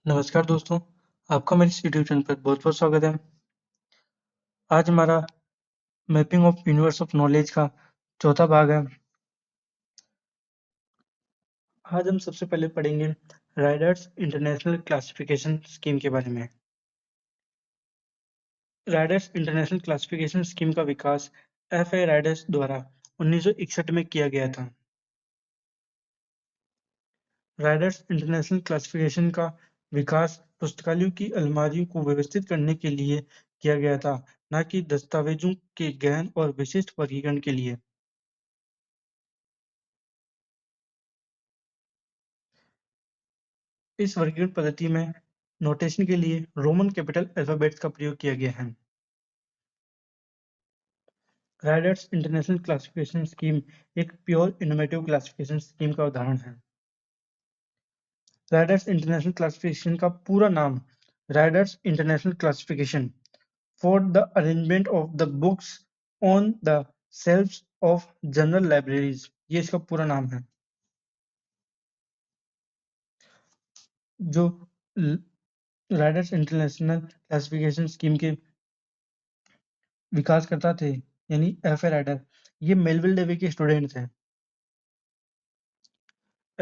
नमस्कार दोस्तों, आपका मेरे इस यूट्यूब चैनल पर बहुत-बहुत स्वागत है। आज हमारा mapping of universe of knowledge का चौथा भाग है। आज हम सबसे पहले पढ़ेंगे राइडर्स इंटरनेशनल क्लासिफिकेशन स्कीम के बारे में। राइडर्स इंटरनेशनल क्लासिफिकेशन स्कीम का विकास एफ.ए. राइडर्स द्वारा 1961 में किया गया था। राइडर्स इंटरनेशनल क्लासिफिकेशन का विकास पुस्तकालयों की अलमारियों को व्यवस्थित करने के लिए किया गया था, न कि दस्तावेजों के गहन और विशिष्ट वर्गीकरण के लिए। इस वर्गीकरण पद्धति में नोटेशन के लिए रोमन कैपिटल अल्फाबेट्स का प्रयोग किया गया है। राइडर्स इंटरनेशनल क्लासिफिकेशन स्कीम एक प्योर इनोवेटिव क्लासिफिकेशन स्कीम का उदाहरण है। राइडर्स इंटरनेशनल क्लासिफिकेशन का पूरा नाम Riders International Classification for the arrangement of the books on the shelfs of general libraries, ये इसका पूरा नाम है। जो राइडर्स इंटरनेशनल क्लासिफिकेशन स्कीम के विकासकर्ता थे, यानी एफ.ए. राइडर, ये मेलविल डेवी के स्टूडेंट थे।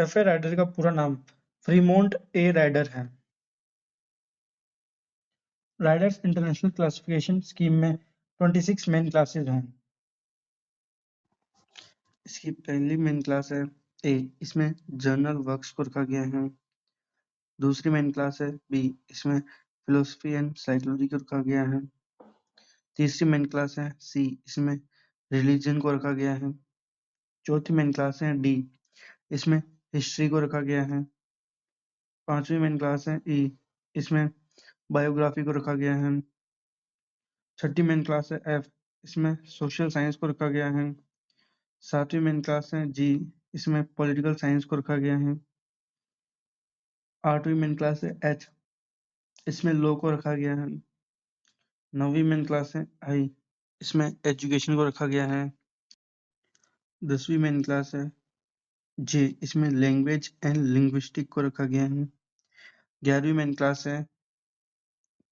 एफ.ए. राइडर का पूरा नाम फ्रीमोंट ए. राइडर है। राइडर्स इंटरनेशनल क्लासिफिकेशन स्कीम में 26 मेन क्लासेज हैं। इसकी पहली मेन क्लास है ए, इसमें जर्नल वर्क्स को रखा गया है। दूसरी मेन क्लास है बी, इसमें फिलोसफी एंड साइकोलॉजी को रखा गया है। तीसरी मेन क्लास है सी, इसमें रिलीजन को रखा गया है। चौथी मेन क्लास है डी, इसमें हिस्ट्री को रखा गया है। पांचवी मेन क्लास है ई, इसमें बायोग्राफी को रखा गया है। छठी मेन क्लास है एफ, इसमें सोशल साइंस को रखा गया है। सातवीं मेन क्लास है जी, इसमें पॉलिटिकल साइंस को रखा गया है। आठवीं मेन क्लास है एच, इसमें लॉ को रखा गया है। नौवीं मेन क्लास है आई, इसमें एजुकेशन को रखा गया है। 10वीं मेन क्लास है जे, इसमें लैंग्वेज एंड लिंग्विस्टिक को रखा गया है। 11वीं मेन क्लास है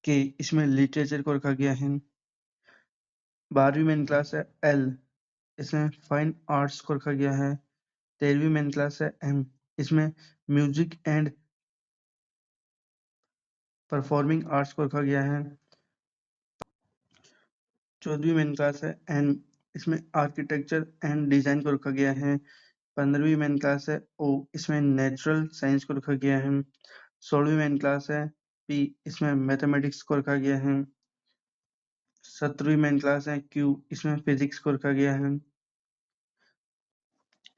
के, इसमें लिटरेचर को रखा गया है। 12वीं मेन क्लास है एल, इसमें फाइन आर्ट्स को रखा गया है। 13वीं मेन क्लास है एम, इसमें म्यूजिक एंड परफॉर्मिंग आर्ट्स को रखा गया है। 14वीं मेन क्लास है एन, इसमें आर्किटेक्चर एंड डिजाइन को रखा गया है। 15वीं मेन क्लास है ओ, इसमें नेचुरल साइंस को रखा गया है। 16वीं मेन क्लास है पी, इसमें मैथमेटिक्स को रखा गया है। 17वीं मेन क्लास है क्यू, इसमें फिजिक्स को रखा गया है।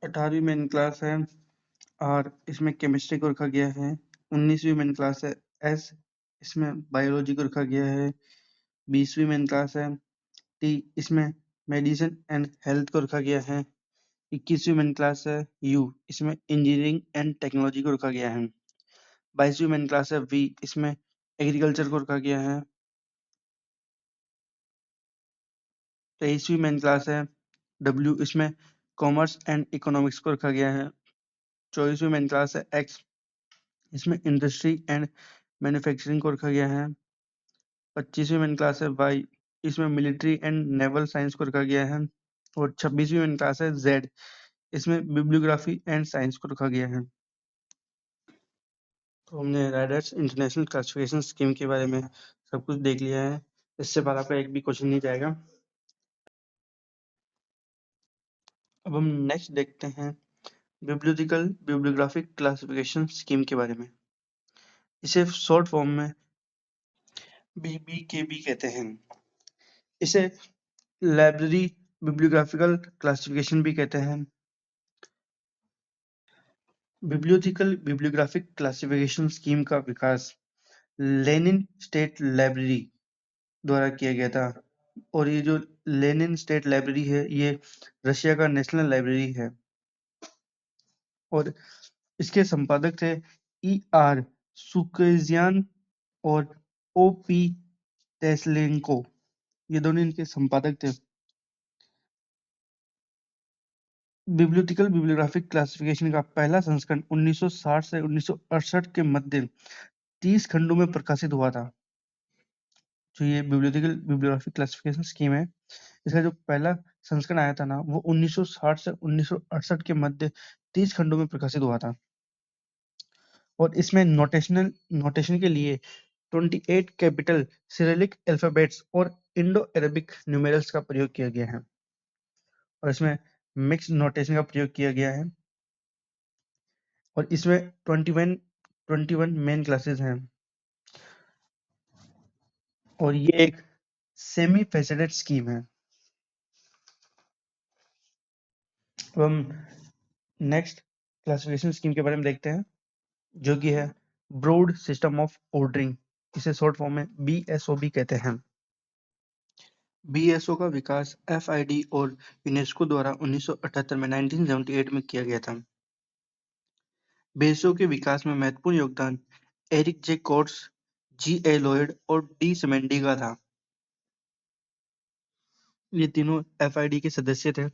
18वीं मेन क्लास है आर, इसमें केमिस्ट्री को रखा गया है। 19वीं मेन क्लास है एस, इसमें बायोलॉजी को रखा गया है। 20वीं मेन क्लास है टी, इसमें मेडिसिन एंड हेल्थ को रखा गया है। 21वीं मेन क्लास है यू, इसमें इंजीनियरिंग एंड टेक्नोलॉजी को रखा गया है। 22वीं मेन क्लास है वी, इसमें एग्रीकल्चर को रखा गया है। 23वीं मेन क्लास है डब्ल्यू, इसमें कॉमर्स एंड इकोनॉमिक्स को रखा गया है। 24वीं मेन क्लास है एक्स, इसमें इंडस्ट्री एंड मैन्युफैक्चरिंग को रखा गया है। 25वीं मेन क्लास है वाई, इसमें मिलिट्री एंड नेवल साइंस को रखा गया है। और 26वीं मेन क्लास है जेड, इसमें बिब्लियोग्राफी एंड साइंस को रखा गया है। तो हमने राइडर्स इंटरनेशनल क्लासिफिकेशन स्कीम के बारे में सब कुछ देख लिया है। इससे बाहर आपका एक भी क्वेश्चन नहीं जाएगा। अब हम नेक्स्ट देखते हैं बिब्लियोलॉजिकल बिब्लियोग्राफिक क्लासिफिकेशन स्कीम के बारे में। इसे शॉर्ट फॉर्म में BBKB कहते हैं। इसे लाइब्रेरी बिब्लियोग्राफिकल क्लासिफिकेशन भी कहते हैं। बिब्लियोलॉजिकल बिब्लियोग्राफिक क्लासिफिकेशन स्कीम का विकास लेनिन स्टेट लाइब्रेरी द्वारा किया गया था। और ये जो लेनिन स्टेट लाइब्रेरी है, ये रशिया का नेशनल लाइब्रेरी है। और इसके संपादक थे E.R. सुकेजियान और O.P. टेस्लेंको, ये दोनों इनके संपादक थे। बिब्लियोलॉजिकल बिब्लियोग्राफिक क्लासिफिकेशन का पहला संस्करण 1960 से 1968 के मध्य 30 खंडों में प्रकाशित हुआ था। जो ये बिब्लियोग्राफिक क्लासिफिकेशन स्कीम है, इसका जो पहला संस्करण आया था ना, वो 1960 से 1968 के मध्य 30 खंडों में प्रकाशित हुआ था। और इसमें नोटेशन के लिए 28 कैपिटल सिरिलिक अल्फाबेट्स और इंडो अरेबिक न्यूमेरल्स का प्रयोग किया गया है। और इसमें मिक्स नोटेशन का प्रयोग किया गया है। और इसमें 21 मेन क्लासेस हैं। और ये एक सेमी फेसेटेड स्कीम है। अब हम नेक्स्ट क्लासिफिकेशन स्कीम के बारे में देखते हैं, जो कि है ब्रॉड सिस्टम ऑफ ऑर्डरिंग। इसे शॉर्ट फॉर्म में BSOB कहते हैं। BSO का विकास FID और यूनेस्को द्वारा 1978 में 1978 में किया गया था। BSO के विकास में महत्वपूर्ण योगदान एरिक जे कोर्ट्स, G.A. लॉयड और D. सिमेंडी का था। ये तीनों FID के सदस्य थे।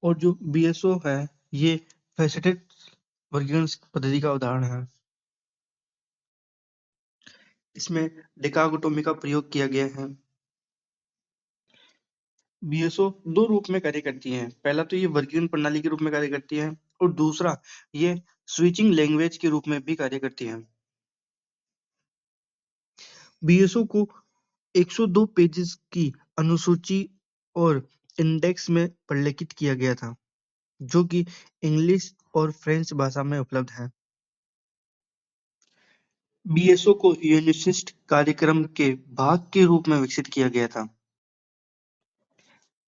और जो BSO है, ये फेसेटेड वर्गीकरण पद्धति का उदाहरण है। इसमें डिकागोटोमी का प्रयोग किया गया है। BSO दो रूप में कार्य करती है। पहला तो ये वर्गीकरण प्रणाली के रूप में कार्य करती है, और दूसरा ये स्विचिंग लैंग्वेज के रूप में भी कार्य करती है। BSO को 102 पेजेस की अनुसूची और इंडेक्स में प्रलेखित किया गया था, जो कि इंग्लिश और फ्रेंच भाषा में उपलब्ध है। BSO को यूनिसिस्ट कार्यक्रम के भाग के रूप में विकसित किया गया था।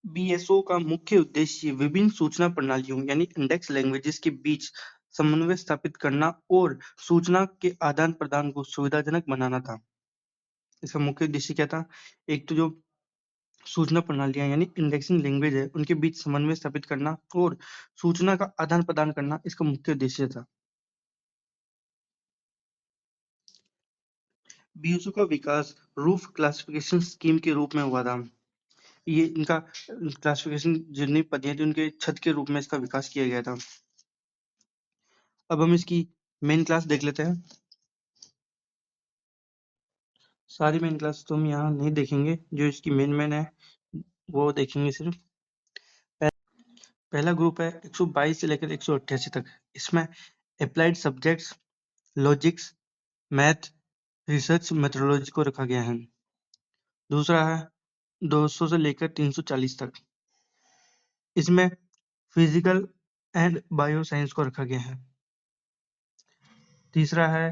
BSO का मुख्य उद्देश्य विभिन्न सूचना प्रणालियों यानी इंडेक्स लैंग्वेजेस के बीच समन्वय स्थापित करना और सूचना के आदान प्रदान को सुविधाजनक बनाना था। इसका मुख्य उद्देश्य क्या था? एक तो जो सूचना प्रणालियां यानी इंडेक्सिंग लैंग्वेज है, उनके बीच समन्वय स्थापित करना और सूचना का आदान प्रदान करना इसका मुख्य उद्देश्य था। BSO का विकास रूफ क्लासिफिकेशन स्कीम के रूप में हुआ था। ये इनका क्लासिफिकेशन जितनी पद्धतियां थी, उनके छत के रूप में इसका विकास किया गया था। अब हम इसकी मेन क्लास देख लेते हैं। सारी मेन क्लास तो हम यहाँ नहीं देखेंगे, जो इसकी मेन है वो देखेंगे सिर्फ। पहला ग्रुप है 122 से लेकर 188 तक। इसमें applied subjects, logics, math, research methodology को रखा गया है। दूसरा है 200 से लेकर 340 तक। इसमें फिजिकल एंड बायो साइंस को रखा गया है। तीसरा है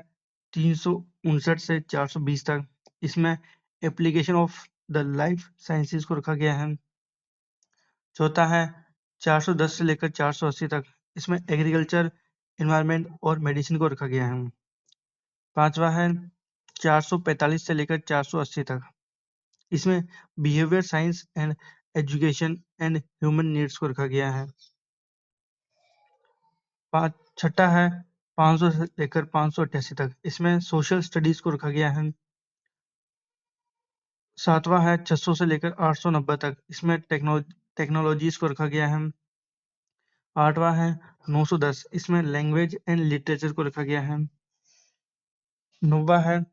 359 से 420 तक। इसमें application of the life sciences को रखा गया है। चौथा है 410 से लेकर 480 तक। इसमें एग्रीकल्चर, एनवायरनमेंट और मेडिसिन को रखा गया है। पांचवा है 445 से लेकर 480 तक। इसमें behaviour science and education and human needs को रखा गया है। छठा है 500 से लेकर 588 तक। इसमें सोशल स्टडीज को रखा गया है। सातवां है 600 से लेकर 890 तक। इसमें टेक्नोलॉजीज को रखा गया है। आठवां है 910। इसमें लैंग्वेज एंड लिटरेचर को रखा गया है। नौवां है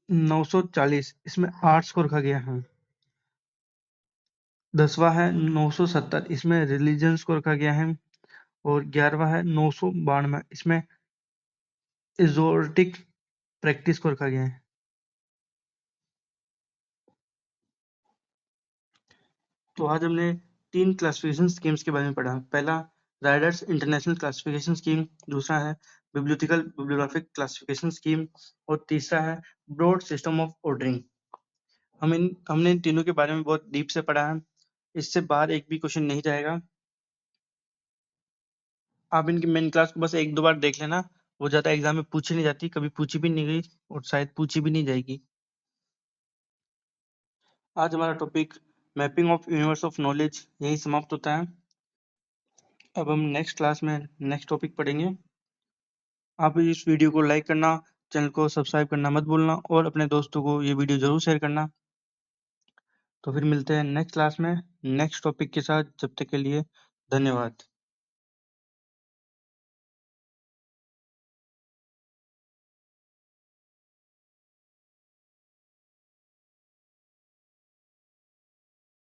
940। इसमें आर्ट्स को रखा गया है। 10वां है 970। इसमें रिलीजन्स को रखा गया है। और 11वां है 992। इसमें एजोटिक प्रैक्टिस को रखा गया है। तो आज हमने 3 क्लासिफिकेशन स्कीम्स के बारे में पढ़ा। पहला राइडर्स इंटरनेशनल क्लासिफिकेशन स्कीम, दूसरा है बिब्लियोग्राफिक क्लासिफिकेशन स्कीम, और तीसरा है ब्रॉड सिस्टम ऑफ ऑर्डरिंग। हमने इन तीनों के बारे में बहुत डीप से पढ़ा है। इससे बाहर एक भी क्वेश्चन नहीं जाएगा। आप इनकी मेन क्लास को बस 1-2 बार देख लेना। वो ज्यादा एग्जाम में पूछी नहीं जाती, कभी पूछी भी नहीं गई और शायद पूछी भी नहीं जाएगी। आज हमारा topic mapping of universe of knowledge यही समाप्त होता है। अब हम नेक्स्ट क्लास में नेक्स्ट टॉपिक पढ़ेंगे। आप इस वीडियो को लाइक करना, चैनल को सब्सक्राइब करना मत भूलना, और अपने दोस्तों को ये वीडियो जरूर शेयर करना। तो फिर मिलते हैं नेक्स्ट क्लास में नेक्स्ट टॉपिक के साथ। जब तक के लिए धन्यवाद।